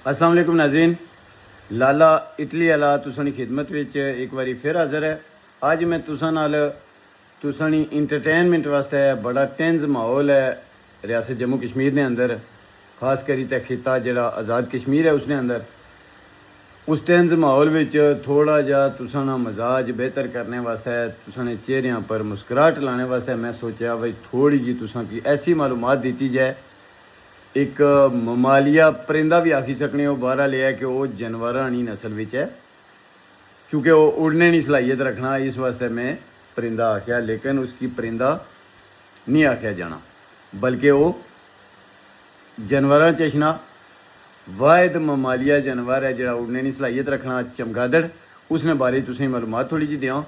अस्सलाम वालेकुम नाज़रीन, लाला इटली वाला तुसानी खिदमत विच एक बारी फिर हाज़र है। अज मैं तुसानी इंटरटेनमेंट वास्ते बड़ा टेंस माहौल है रियासत जम्मू कश्मीर ने अंदर, खास करी ते खिता जड़ा आज़ाद कश्मीर है उसने अंदर उस टेंस माहौल विच थोड़ा जा तुसाना मजाज बेहतर करने वास्ते तुसाने चेहरियां पर मुस्कुराहट लाने वास्ते मैं सोचा भाई थोड़ी जी तुसा की ऐसी मालूमात दी जाए। एक ममालिया परिंदा भी आखी सकने हो, बाहर लिया कि वह जानवरानी नस्ल विच है, चूँकि वो उड़ने की सलाहियत रखना, इस वास्ते मैं परिंदा आख्या, लेकिन उसकी परिंदा नहीं आख्या जाना, बल्कि वो जानवर चशना वाहिद ममालिया जानवर है जरा उड़ने की सलाहियत रखना, चमगादड़। उसने बारे तुसें मालूमात थोड़ी जी दें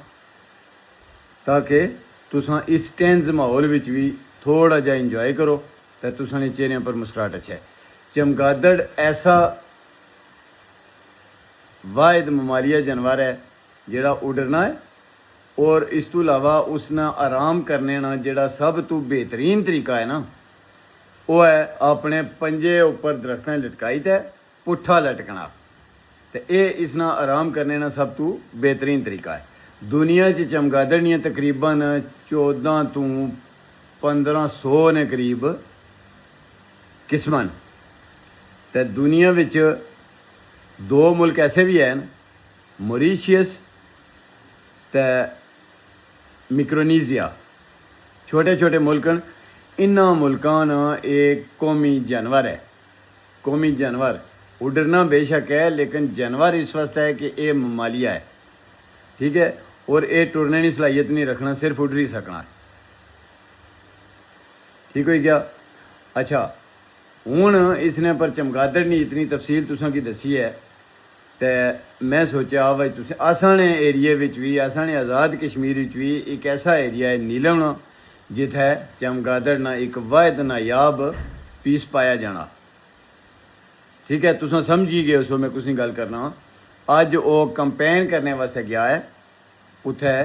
ताकि तुसां इस टेंस माहौल विच भी थोड़ा जा इंजॉय करो तो तुसाने चेहरे पर मुस्कुराहट अच्छा है। चमगादड़ ऐसा वाहिद ममालिया जानवर है जड़ा उड़ना है और इस तो इलावा उसना आराम करने ना जड़ा सब तो बेहतरीन तरीका है ना, वो है अपने पंजे उपर दरख्तें लटकाई ते पुट्ठा लटकना। तो ये इसना आराम करने ना सब तो बेहतरीन तरीका है। दुनिया च चमगादड़ दियां तकरीबन 14 तो 1500 ने करीब किस्मन। तो दुनिया विच दो मुल्क ऐसे भी हैं, मॉरीशियस ते मिक्रोनीजिया, छोटे छोटे मुल्क हैं। इन्हां मुल्कां ना एक कौमी जानवर है। कौमी जानवर उड़ना बेशक है, लेकिन जानवर इस वास्ते है कि ये ममालिया है, ठीक है, और ये टुरने की सलाहियत नहीं रखना, सिर्फ उड़ ही सकना है। ठीक हो गया। अच्छा, हूँ इसने पर चमगादड़ ने इतनी तफसील तुसां की दसी है, तो मैं सोचा भाई तुसें आसाने एरिए विच भी, आसाने आज़ाद कश्मीर विच भी एक ऐसा एरिया है नीलम जिथे चमगादड़ ना एक वाहिद नायाब पीस पाया जाना। ठीक है, तुसां समझी गए सो मैं कुछ नहीं गल करना। अज वो कंपेन करने वास्ते गया है उत्थे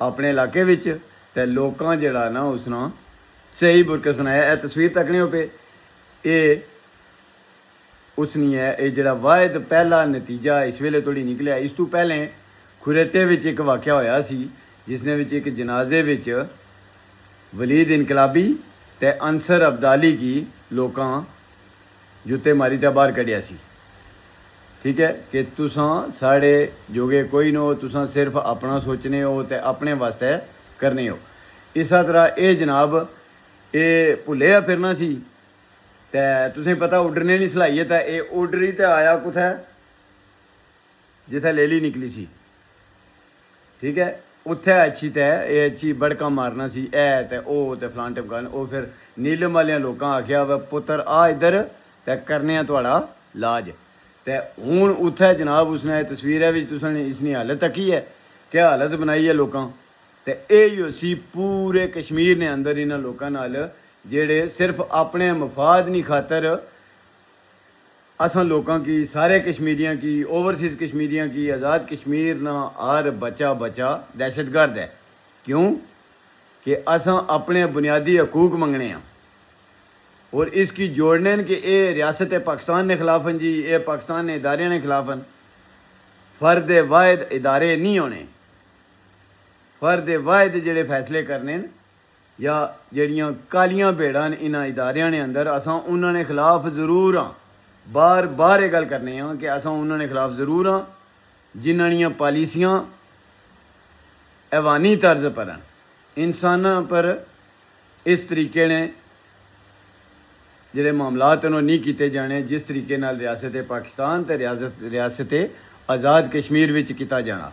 अपने इलाके विच, ते लोकां जड़ा ना उसना सही बुरकत बनाया। यह तस्वीर तकने हो पे ये उस नहीं है, ये जड़ा वाहिद पहला नतीजा इस वेले थोड़ी निकलिया। इस तो पहले खुरेटे विच एक वाक़या होया सी जिसने विच एक जनाजे विच वलीद इनकलाबी ते अंसर अब्दाली की लोकां जुत्ते मारी ते बाहर कढ़िया सी। ठीक है, कि तुसां साढ़े जोगे कोई न हो, तुसां सिर्फ अपना सोचने हो तो अपने वास्ते करने हो। इस तरह ये जनाब ये भुल्लिया फिरना सी, ते तुसें पता उड्डरने की सलाहियत है, ये उड्डरी तो आया कुत्थै जिथे लेली निकली सी। ठीक है, उत्थे अच्छी ते ये अच्छी बड़का मारना सी ए ते ओ ते फलान टमकान। वो फिर नीलम वाले लोगों आख्या वा पुत्र आ इधर ते करने थोड़ा लाज। ते हूँ उत्थे जनाब उसने तस्वीर है भी तुसें इसनी हालत तकी है, क्या हालत बनाई है लोगों। ते यही सी पूरे कश्मीर ने अंदर इन्होंने लोगों नाल जेड़े सिर्फ अपने मफाद नहीं खातर असां लोगों की, सारे कश्मीरियों की, ओवरसीज़ कश्मीरियों की, आज़ाद कश्मीर ना हर बच्चा दहशतगर्द है। क्यों कि असां अपने बुनियादी हकूक मंगने हैं और इसकी जोड़ने कि ये रियासत पाकिस्तान के खिलाफ हैं जी, ये पाकिस्तान के इदारे के खिलाफ हैं। फर्द वाहिद इदारे नहीं होने, फर्द वाहिद जेड़े फैसले करने या जड़ियाँ कालियाँ भेड़ां इन्हां इदारियां ने अंदर, असां उन्होंने खिलाफ जरूर हाँ, बार बार ये गल करने हैं कि असां उन्होंने खिलाफ जरूर हाँ जिन्हां दियां पॉलिसियां ऐवानी तर्ज पर हैं, इंसानां पर इस तरीके ने जिहड़े मामलात उन्होंने नहीं किए जाने जिस तरीके नाल रियासत पाकिस्तान ते रियासत आज़ाद कश्मीर विच किया जाना।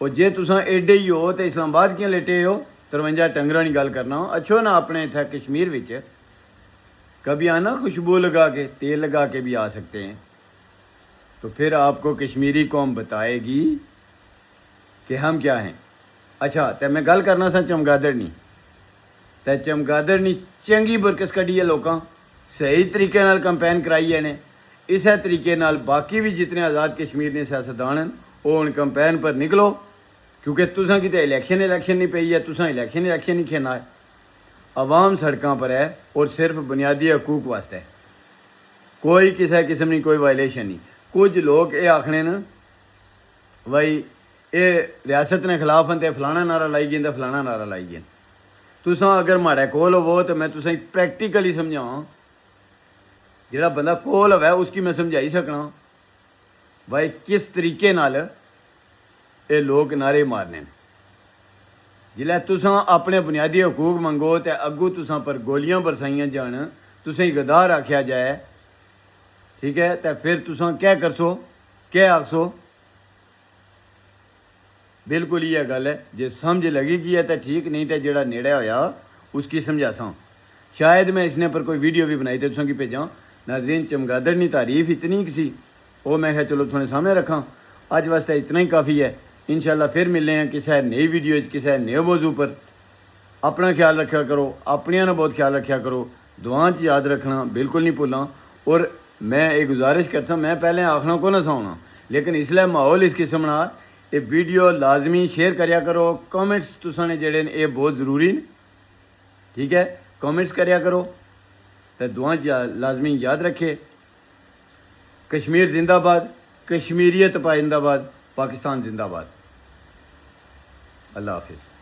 और जे तुसां एडे ही हो तो इस्लामाबाद क्यों लेटे हो, 53 टंगरां की गल करना हो, अच्छो ना अपने इत्थे कश्मीर विच कभी आना, खुशबू लगा के, तेल लगा के भी आ सकते हैं। तो फिर आपको कश्मीरी कौम बताएगी कि हम क्या हैं। अच्छा, तो मैं गल करना सा चमगादड़ नहीं, तो चमगादड़ नहीं चंगी बुरकस कढ़ी है लोगों, सही तरीके नाल कंपेन कराई है ने। इस तरीके नाल बाकी भी जितने आज़ाद कश्मीर ने सियासतदान हैं वो उन कंपेन पर निकलो, क्योंकि तुसां की तो इलैक्शन नहीं पई है, तुसां इलैक्शन नहीं खेना है। आवाम सड़कों पर है और सिर्फ बुनियादी हकूक वास्ते। कोई किसी किस्म की कोई वायलेशन नहीं। कुछ लोग ये आखने न भाई ये रियासत ने खिलाफ हैं तो फलाना नारा लाई गए तो फलाना नारा लाई गए। तुसां अगर माड़े कोल होवो तो मैं तुसें प्रैक्टिकली समझावां, जेड़ा बंदा कोल होवे उसकी मैं समझाई सकना भाई किस तरीके नाल ये लोग नारे मारने न। जिल्लै तुसां अपने बुनियादी हकूक मंगो तो अग्गू तुसां पर गोलियां बरसाइयां जान, तुसें गद्दार आख्या जाए, ठीक है, तो फिर तुसां क्या करसो, क्या आखसो? बिल्कुल ये गल है। जे समझ लगी गई है तो ठीक, नहीं तो जेड़ा नेड़े होया उसकी समझासा। शायद मैं इसने पर कोई वीडियो भी बनाई तो तुसां की भेजा। नाज़रीन, चमगादड़ की तारीफ इतनी की सी, वो मैं क्या चलो थोड़े सामने रखा। अज वास्ते इतना ही काफ़ी है। इंशाल्लाह फिर मिलने हैं किसी नई वीडियो, किसी नए मौजू पर। अपना ख्याल रखा करो, अपनिया ना बहुत ख्याल रखा करो, दुआ च याद रखना बिल्कुल नहीं भूलना। और मैं एक गुजारिश करसा, मैं पहले आखना को ना सौना, लेकिन इसलिए माहौल इस किस्म ना ये वीडियो लाजमी शेयर करया करो। कमेंट्स तुसां ने जेड़े ये बहुत ज़रूरी न, ठीक है, कमेंट्स करया करो तो दुआ लाजमी याद रखे। कश्मीर जिंदाबाद, कश्मीरियत पाइंदाबाद, पाकिस्तान जिंदाबाद। अल्लाह हाफिज़।